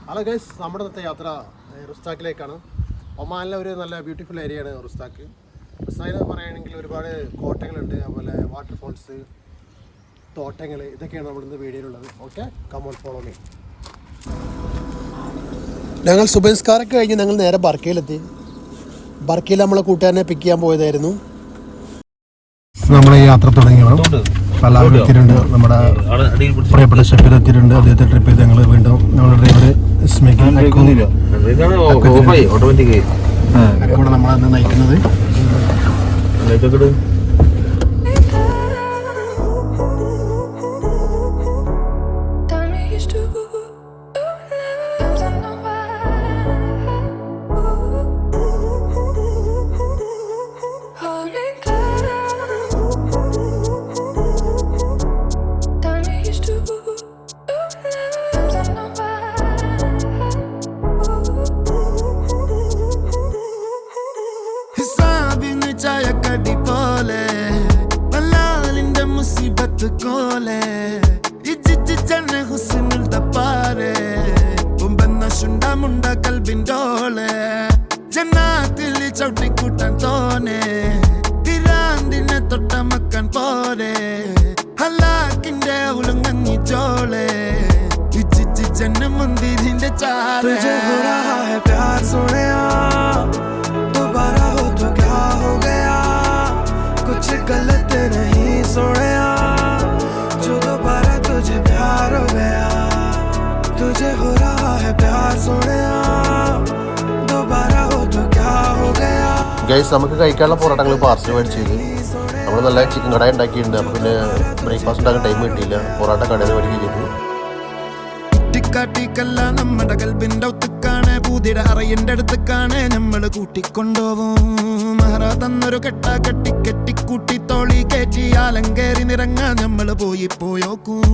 Hello guys, നമ്മുടെ ഇന്നത്തെ യാത്ര റുസ്താക്കിലേക്കാണ്. ഒമാനിലെ ഒരു നല്ല ബ്യൂട്ടിഫുൾ ഏരിയയാണ് റുസ്താക്ക്. റുസ്താക്കിൽ പറയുകയാണെങ്കിൽ ഒരുപാട് കോട്ടകളുണ്ട്, അതുപോലെ വാട്ടർഫോൾസ്, തോട്ടങ്ങൾ, ഇതൊക്കെയാണ് നമ്മളിന്ന് വീഡിയോയിലുള്ളത്. Okay, come on follow me. ഞങ്ങൾ സുബൈസ്കാരൊക്കെ കഴിഞ്ഞ് ഞങ്ങൾ നേരെ ബർക്കയിലെത്തി. ബർക്കയിൽ നമ്മളെ കൂട്ടുകാരനെ പിക്ക് ചെയ്യാൻ പോയതായിരുന്നു. നമ്മളെ യാത്ര തുടങ്ങിയാണ്. എല്ലാവരും എത്തിയിട്ടുണ്ട്. നമ്മുടെ പ്രിയപ്പെട്ട ഷെഫീർ എത്തിയിട്ടുണ്ട്. അദ്ദേഹത്തെ ട്രിപ്പ് ചെയ്ത് ഞങ്ങൾ വീണ്ടും നമ്മുടെ ഡ്രൈവർ കൂടെ നമ്മളന്ന് നയിക്കുന്നത്. ചവിട്ടിക്കൂട്ടാൻ തോനെ തിരാന്തിനെ തൊട്ടമക്കാൻ പോരെ ഹലാക്കിന്റെ ഉലങ്ങി ചോളെ ജന്മന്തിരിന്റെ ചാരെ प्यार सोनिया दोबारा हो तो क्या हो गया कुछ गलत नहीं सोनिया जो दोबारा तुझे प्यार हो गया तुझे हो रहा है प्यार सोनिया दोबारा हो तो क्या हो गया. ഗൈസ്, നമുക്ക് കഴിക്കാനുള്ള പൊറോട്ടകൾ പാർസൽ മേടിച്ചത്. നമ്മൾ നല്ല ചിക്കൻ കടായി ഉണ്ടാക്കിയിട്ടുണ്ട്. അപ്പോൾ പിന്നെ ബ്രേക്ക്ഫാസ്റ്റ് ഉണ്ടാക്കാൻ ടൈം കിട്ടിയില്ല. പൊറോട്ട കടയിൽ മേടിക്കുകയും ചെയ്തു. ിക്കല്ല നമ്മുടെ കൽബിന്റെ ഒത്തുക്കാണ് പൂതിയുടെ അറയിന്റെ അടുത്തേക്കാണ് നമ്മള് കൂട്ടിക്കൊണ്ടുപോവും. മഹറ തന്നൊരു കെട്ടാ കെട്ടി കെട്ടിക്കൂട്ടി തോളി കയറ്റി ആലങ്കേറി നിറങ്ങാൻ നമ്മള് പോയോക്കും.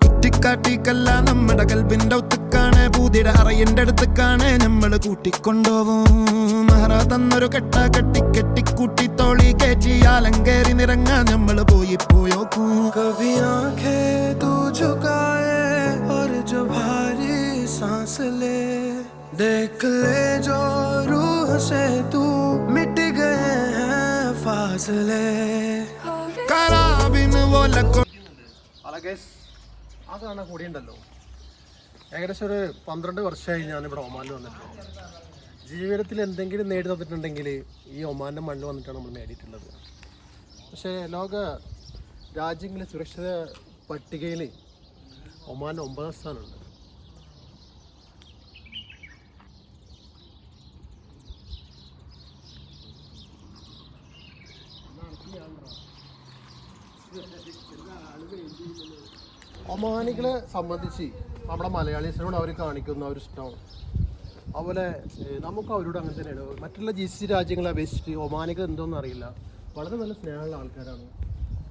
കുറ്റിക്കാട്ടിക്കല്ല നമ്മുടെ കൽബിന്റെ ഒത്തുക്കാണ് പൂതിയുടെ അറയിന്റെ അടുത്തേക്കാണ് നമ്മള് കൂട്ടിക്കൊണ്ടുപോവും. മഹറ തന്നൊരു കെട്ടാ കെട്ടി കെട്ടിക്കൂട്ടി തോളി കയറ്റി ആലങ്കേറി നിറങ്ങാൻ നമ്മള് പോയോക്കും. കഭി ആഖേ തൂ झुकाए और जो भारी सांस ले देख ले जो रूह से तू मिट गए हैं फासले कराबिन वो लको. അല്ല ഗൈസ്, ആ കാണാൻ കൂടിയുണ്ടല്ലോ. ഏകദേശം ഒരു 12 വർഷമായി ഞാനിവിടെ ഒമാനിൽ വന്നിട്ടുണ്ട്. ജീവിതത്തിൽ എന്തെങ്കിലും നേടി തന്നിട്ടുണ്ടെങ്കിൽ ഈ ഒമാൻ്റെ മണ്ണിൽ വന്നിട്ടാണ് നമ്മൾ നേടിയിട്ടുള്ളത്. പക്ഷേ ലോക രാജ്യങ്ങളിലെ സുരക്ഷിത പട്ടികയിൽ ഒമാൻ 9ാം സ്ഥാനമുണ്ട്. ഒമാനികളെ സംബന്ധിച്ച് നമ്മുടെ മലയാളീസിനോട് അവർ കാണിക്കുന്ന ഒരു ഇഷ്ടമാണ്. അതുപോലെ നമുക്ക് അവരോട് അങ്ങനെ തന്നെയാണ്. മറ്റുള്ള GCC രാജ്യങ്ങളെ അപേക്ഷിച്ചിട്ട് ഒമാനികൾ എന്തോന്നും അറിയില്ല, വളരെ നല്ല സ്നേഹമുള്ള ആൾക്കാരാണ്.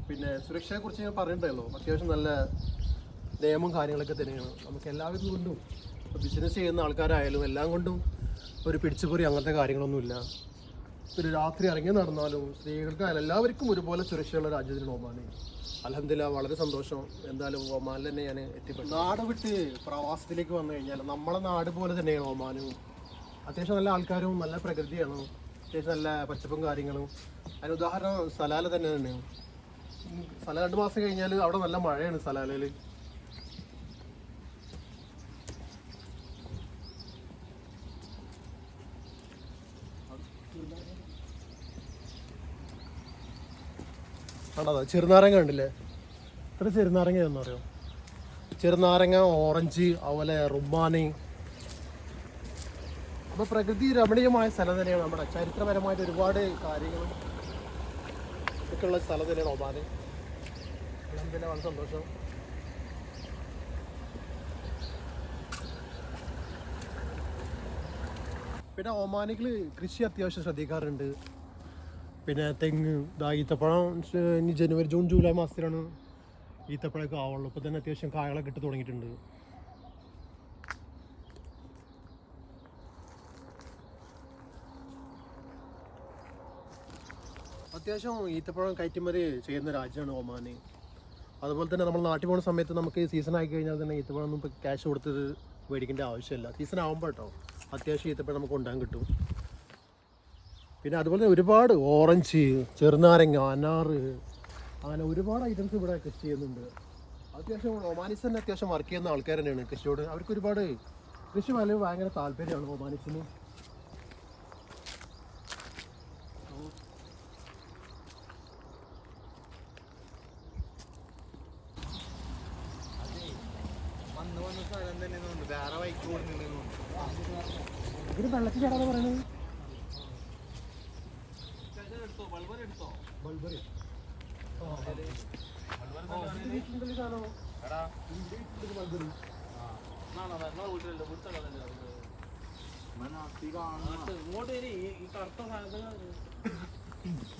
പിന്നെ സുരക്ഷയെക്കുറിച്ച് ഞാൻ പറഞ്ഞിട്ടുണ്ടല്ലോ, അത്യാവശ്യം നല്ല നിയമം കാര്യങ്ങളൊക്കെ തന്നെയാണ്. നമുക്ക് എല്ലാവരും കൊണ്ടും, ബിസിനസ് ചെയ്യുന്ന ആൾക്കാരായാലും എല്ലാം കൊണ്ടും ഒരു പിടിച്ചുപറി അങ്ങനത്തെ കാര്യങ്ങളൊന്നുമില്ല. ഒരു രാത്രി ഇറങ്ങി നടന്നാലും സ്ത്രീകൾക്കായാലും എല്ലാവർക്കും ഒരുപോലെ സുരക്ഷയുള്ള രാജ്യത്തിനാണ് ഒമാൻ. അൽഹംദുലില്ലാ, വളരെ സന്തോഷം. എന്തായാലും ഒമാനിൽ തന്നെ ഞാൻ എത്തിപ്പെട്ടു. നാട് വിട്ട് പ്രവാസത്തിലേക്ക് വന്നു കഴിഞ്ഞാൽ നമ്മളെ നാട് പോലെ തന്നെയാണ് ഒമാനും. അത്യാവശ്യം നല്ല ആൾക്കാരും നല്ല പ്രകൃതിയാണ്, അത്യാവശ്യം നല്ല പച്ചപ്പും കാര്യങ്ങളും. അതിന് ഉദാഹരണം സലാല തന്നെയാണ്. സലാല 2 മാസം കഴിഞ്ഞാൽ അവിടെ നല്ല മഴയാണ് സലാലയിൽ. കണ്ടോ, ചെറുനാരങ്ങ ഉണ്ടല്ലേ? ഇത്ര ചെറുനാരങ്ങ എന്ന് പറയും. ചെറുനാരങ്ങ, ഓറഞ്ച്, അതുപോലെ റുമാനി. അപ്പോൾ പ്രകൃതി രമണീയമായ സ്ഥലം തന്നെയാണ്. നമ്മുടെ ചരിത്രപരമായിട്ട് ഒരുപാട് കാര്യങ്ങളും ഒക്കെ ഉള്ള സ്ഥലം തന്നെയാണ് ഒമാൻ. പിന്നെ വളരെ സന്തോഷം. പിന്നെ ഒമാനികൾ കൃഷി അത്യാവശ്യം ശ്രദ്ധിക്കാറുണ്ട്. പിന്നെ തെങ്ങ്, ഈത്തപ്പഴം ഇനി ജൂൺ ജൂലൈ മാസത്തിലാണ് ഈത്തപ്പഴമൊക്കെ ആവുള്ളൂ. ഇപ്പോൾ തന്നെ അത്യാവശ്യം കായകളൊക്കെ ഇട്ട് തുടങ്ങിയിട്ടുണ്ട്. അത്യാവശ്യം ഈത്തപ്പഴം കയറ്റുമതി ചെയ്യുന്ന രാജ്യമാണ് ഒമാൻ. അതുപോലെ തന്നെ നമ്മൾ നാട്ടിൽ പോകുന്ന സമയത്ത് നമുക്ക് സീസൺ ആയി കഴിഞ്ഞാൽ തന്നെ ഈത്തപ്പഴം ഒന്നും ഇപ്പോൾ ക്യാഷ് കൊടുത്തത് മേടിക്കേണ്ട ആവശ്യമില്ല. സീസൺ ആകുമ്പോൾ കേട്ടോ അത്യാവശ്യം ഈത്തപ്പഴം നമുക്ക് കൊണ്ടുപോകാൻ കിട്ടും. പിന്നെ അതുപോലെ ഒരുപാട് ഓറഞ്ച്, ചെറുനാരങ്ങ, അനാറ്, അങ്ങനെ ഒരുപാട് ഐറ്റംസ് ഇവിടെ കൃഷി ചെയ്യുന്നുണ്ട്. അത്യാവശ്യം ഒമാനിസ് തന്നെ അത്യാവശ്യം വർക്ക് ചെയ്യുന്ന ആൾക്കാർ തന്നെയാണ് കൃഷിയോട്. അവർക്ക് ഒരുപാട് കൃഷി ഭയങ്കര താല്പര്യമാണ് ഒമാനിസിന്. ഇത് വെള്ളത്തിൽ ചാടാന്ന് പറയുന്നത്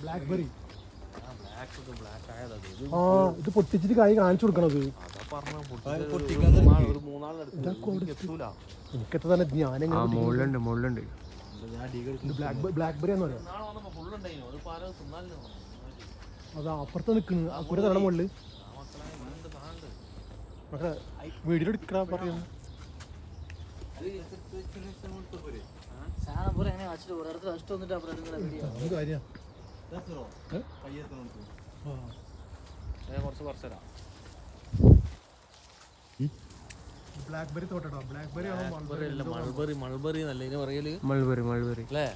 ബ്ലാക്ക്ബെറി. ആ ഇത് പൊട്ടിച്ചിട്ട് കായ് കാണിച്ചു കൊടുക്കണത്. എനിക്കത്തെ തന്നെ ഞാനെങ്ങനെ ബ്ലാക്ക്ബെറി എന്ന് പറയാം. അതാ അപ്പുറത്ത് നിൽക്കുന്നു ആ കുറെ തവണ മുകളിൽ പക്ഷെ വീഡിയോ എടുക്കണ പറയുന്നു. ബ്ലാക്ക്ബെറി തോട്ടട്ടോ. ബ്ലാക്ക്ബെറി ആണോ മൾബറി? മൾബറി നല്ല ഇതിന് പറയല് മൾബറി. മൾബറി അല്ലേ?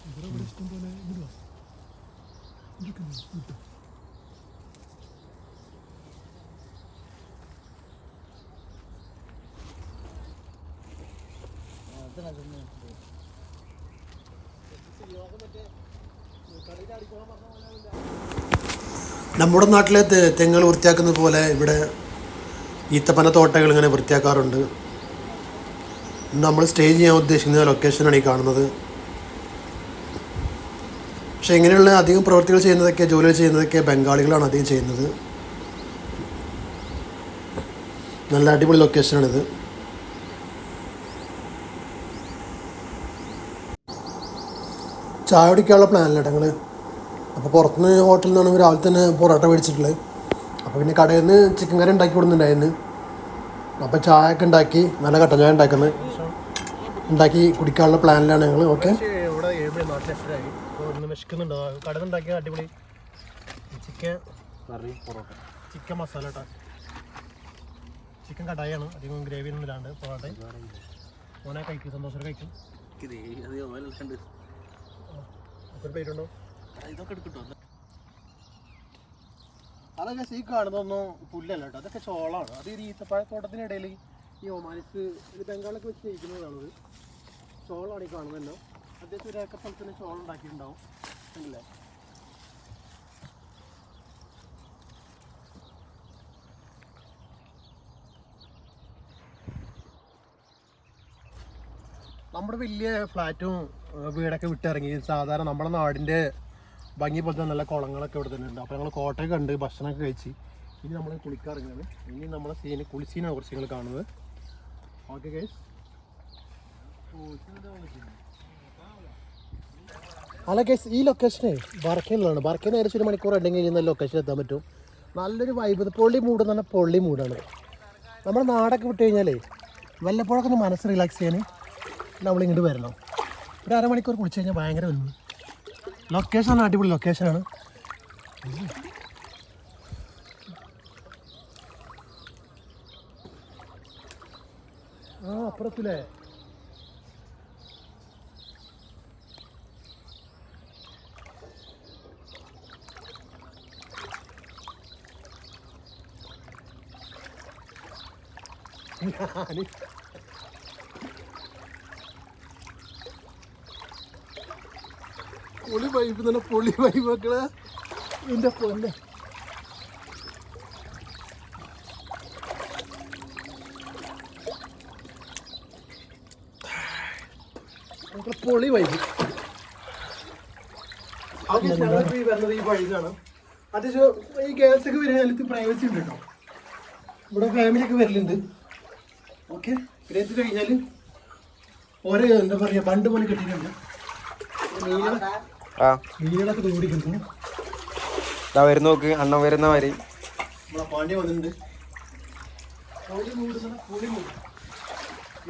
നമ്മുടെ നാട്ടിലെ തെങ്ങുകൾ വൃത്തിയാക്കുന്നത് പോലെ ഇവിടെ ഈത്തപ്പന തോട്ടകൾ ഇങ്ങനെ വൃത്തിയാക്കാറുണ്ട്. നമ്മൾ സ്റ്റേ ചെയ്യാൻ ഉദ്ദേശിക്കുന്ന ലൊക്കേഷനാണ് ഈ കാണുന്നത്. പക്ഷെ ഇങ്ങനെയുള്ള അധികം പ്രവൃത്തികൾ ചെയ്യുന്നതൊക്കെ ജോലികൾ ചെയ്യുന്നതൊക്കെ ബംഗാളികളാണ് അധികം ചെയ്യുന്നത്. നല്ല അടിപൊളി ലൊക്കേഷനാണിത്. ചായ കുടിക്കാനുള്ള പ്ലാനില്ല ഞങ്ങൾ. അപ്പോൾ പുറത്തുനിന്ന് ഹോട്ടലിൽ നിന്നാണ് രാവിലെ തന്നെ പൊറോട്ട മേടിച്ചിട്ടുള്ളത്. അപ്പോൾ പിന്നെ കടയിൽ നിന്ന് ചിക്കൻ കറി ഉണ്ടാക്കി കൊടുക്കുന്നുണ്ടായിരുന്നു. അപ്പോൾ ചായ ഒക്കെ ഉണ്ടാക്കി നല്ല കട്ടൻ ചായ ഉണ്ടാക്കി കുടിക്കാനുള്ള പ്ലാനിലാണ് ഞങ്ങൾ. ഓക്കെ ഇവിടെ നാട്ടിലെപ്പോഴായി വിശക്കുന്നുണ്ടോ? കടയിൽ ഉണ്ടാക്കിയ അടിപൊളി ചിക്കൻ കറി പൊറോട്ട, ചിക്കൻ മസാല കേട്ടോ. ചിക്കൻ കടായാണ്, അധികം ഗ്രേവി ഒന്നും ഇല്ലാണ്ട് പൊറോട്ട. മോനെ കഴിക്കും, സന്തോഷം കഴിക്കും. ഒരു പേരുണ്ടോ? ഇതൊക്കെ എടുക്കട്ടോ. അതൊക്കെ ഈ കാണുന്നതൊന്നും പുല്ലല്ല കേട്ടോ, അതൊക്കെ ചോളമാണ്. അത് ഈ ഈത്തപ്പഴത്തോട്ടത്തിനിടയിൽ ഈ ഒമാനിസ് ബംഗാളൊക്കെ വെച്ച് കഴിക്കുന്നതാണത്. ചോളമാണ് ഈ കാണുന്നതല്ലോ. അത്യാവശ്യം ഒരു ഏക്കർ സ്ഥലത്തിന് ചോളം ഉണ്ടാക്കിയിട്ടുണ്ടാവും അല്ലേ? നമ്മുടെ വലിയ ഫ്ലാറ്റും വീടൊക്കെ വിട്ടിറങ്ങി സാധാരണ നമ്മുടെ നാടിൻ്റെ ഭംഗി പോലത്തെ നല്ല കുളങ്ങളൊക്കെ ഇവിടെ തന്നെ ഉണ്ട്. അപ്പോൾ ഞങ്ങൾ കോട്ടയൊക്കെ കണ്ട് ഭക്ഷണമൊക്കെ കഴിച്ച് ഇനി നമ്മൾ കുളിക്കാറിങ്ങാണ്. ഇനി നമ്മളെ കുളിസീനാണ് കുറച്ച് ഞങ്ങൾ കാണുന്നത്. ഓക്കെ ഗൈസ്, അല്ല ഗൈസ് ഈ ലൊക്കേഷനെ ബർക്കയിലാണ്. ബർക്കയിൽ ഏകദേശം 1 മണിക്കൂർ ഉണ്ടെങ്കിൽ കഴിഞ്ഞാൽ ലൊക്കേഷൻ എത്താൻ പറ്റും. നല്ലൊരു വൈബ്, പൊള്ളി മൂഡ് എന്ന് പറഞ്ഞാൽ പൊള്ളി മൂഡാണ്. നമ്മുടെ നാടൊക്കെ വിട്ട് കഴിഞ്ഞാലേ വല്ലപ്പോഴൊക്കെ ഒന്ന് മനസ്സ് റിലാക്സ് ചെയ്യാൻ നമ്മളിങ്ങോട്ട് വരണം. ഒരു 1/2 മണിക്കൂർ കുളിച്ച് കഴിഞ്ഞാൽ ഭയങ്കര വന്നു. ലൊക്കേഷനാണ് അടിപൊളി ലൊക്കേഷനാണ്. ആ അപ്പുറത്തില്ലേ പൊളി വൈബ് തന്നെ, പൊളി വൈബ് മക്കളെ. എൻ്റെ പൊന്നെ പൊളി വൈബ്. ഞങ്ങളിപ്പോൾ ഈ വരുന്നത് ഈ വഴിയിലാണ്. അത്യാവശ്യം ഈ ഗേൾസൊക്കെ വരുന്ന പ്രൈവസി ഉണ്ട് കേട്ടോ. ഇവിടെ ഫാമിലിയൊക്കെ വരലുണ്ട്. ഓക്കെ, പിന്നെ ഇത് കഴിഞ്ഞാൽ ഓരോ എന്താ പറയുക ബണ്ട് പോലെ കെട്ടിയിട്ടുണ്ട്. മീനുകളൊക്കെ തോടിക്കുന്നു. വരുന്ന നോക്ക്, അണ്ണൻ വരുന്ന മാതിരി നമ്മളെ പാണ്ഡ്യ വന്നിട്ടുണ്ട്.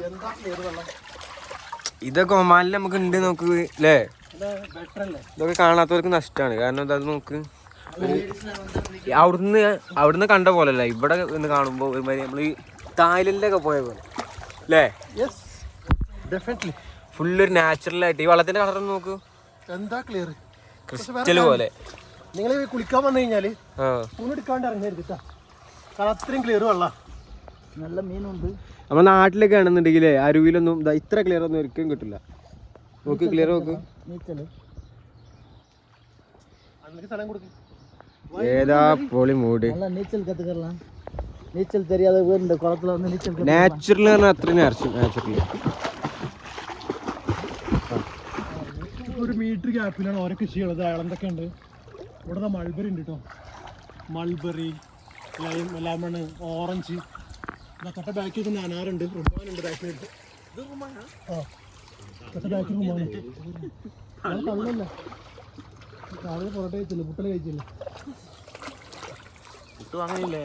എന്താ ക്ലിയർ വെള്ളം. ഇതൊക്കെ ഒമാനിൽ നമുക്ക് ഉണ്ട് നോക്ക് അല്ലേ. ബെറ്റർ അല്ലേ? ഇതൊക്കെ കാണാത്തവർക്ക് നഷ്ടമാണ്. കാരണം അത് നോക്ക് അവിടുന്ന് കണ്ട പോലല്ല ഇവിടെ നിന്ന് കാണുമ്പോൾ ഒരുമാതിരി നമ്മൾ തായ്ലൻഡിലൊക്കെ പോയ പോലെ അല്ലേ. Yes definitely. ഫുള്ളൊരു നാച്ചുറലായിട്ട് ഈ വെള്ളത്തിന്റെ കളർ നോക്കൂ. എന്താ ക്ലിയർ ക്രിസ്റ്റൽ പോലെ. നിങ്ങൾ കുളിക്കാൻ വന്നു കഴിഞ്ഞാല് എടുക്കാണ്ട് ഇറങ്ങരുത് കേട്ടോ. കാരണം അത്രയും ക്ലിയർ വെള്ളം. നല്ല മീനുണ്ട്. നമ്മുടെ നാട്ടിലൊക്കെ ആണെന്നുണ്ടെങ്കിലേ അരുവിയിലൊന്നും ഇത്ര ക്ലിയർ ഒന്നും ഒരിക്കലും കിട്ടില്ല. നോക്ക് ക്ലിയർ നോക്ക്. സ്ഥലം കൊടുക്കും. ഏതാ പൊളി മൂഡ്. நீச்சல் கற்றுக்கலாம். நீச்சல் தெரியாத இந்த குளத்துல வந்து நீச்சல் നാച്ചുറൽ പറഞ്ഞാൽ അത്രയും നാച്ചുറൽ. ഒരു മീറ്റർ ഗ്യാപ്പിലാണ് ഓരോ കൃഷി ഉള്ളത്. എന്തൊക്കെ ഉണ്ട് ഇവിടെ? മൾബറി ഉണ്ട് കേട്ടോ. Mulberry, lemon, orange. തൊട്ട ബാക്കിൽ തന്നെ അനാറുണ്ട്. റുമാനുണ്ട് ബാക്കിലുണ്ട്. ആ തൊട്ട ബാക്കിൽ റുമാനുണ്ട്. തള്ളല്ല. രാവിലെ പൊറോട്ട കഴിച്ചില്ല, മുട്ടൽ കഴിച്ചില്ല. പുട്ട് വാങ്ങണില്ലേ?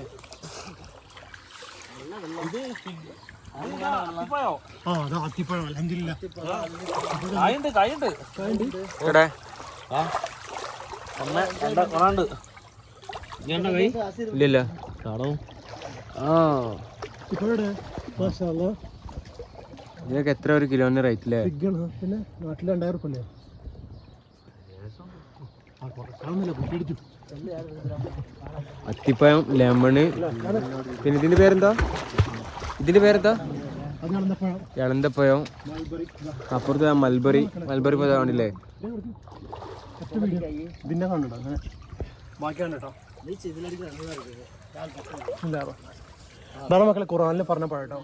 ആ അത് ആത്തിപ്പഴം. അൽഹംദുലില്ലാ. എവിടെ ഇല്ലല്ല. ഇതൊക്കെ എത്ര ഒരു കിലോന് റേറ്റ് അല്ലേ? പിന്നെ നാട്ടിൽ 2000 റുപ്യ അല്ലേ? അത്തിപ്പഴം, ലെമണ്, പിന്നെ ഇതിന്റെ പേരെന്താ? ഇളന്തപ്പഴം. അപ്പുറത്ത് മൽബറി പഴം കാണില്ലേ? ഇതിന്റെ കണ്ടോ അങ്ങനെ ബാക്കിയാണ് കേട്ടോ. ഇതാണ് മക്കളെ ഖുറാനിൽ പറഞ്ഞ പഴം കേട്ടോ.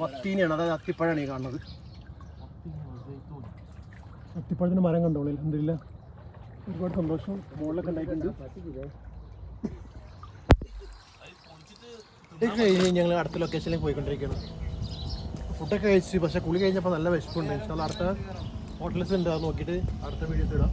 മത്തീനിയാണ്, അതായത് അത്തിപ്പഴമാണ് ഈ കാണുന്നത്. അത്തിപ്പഴത്തിന് മരം കണ്ടോളൂ. അൽഹംദുലില്ലാ. ഒരുപാട് സന്തോഷം. മുകളിലൊക്കെ ഉണ്ടായിട്ടുണ്ട്. കഴിഞ്ഞ് ഞങ്ങൾ അടുത്ത ലൊക്കേഷനിലേക്ക് പോയിക്കൊണ്ടിരിക്കുകയാണ്. ഫുഡൊക്കെ കഴിച്ച്, പക്ഷേ കുളി കഴിഞ്ഞപ്പോൾ നല്ല വിശപ്പുണ്ട്. അടുത്ത ഹോട്ടൽസ് ഉണ്ട്, അത് നോക്കിയിട്ട് അടുത്ത വീഡിയോസ് ഇടാം.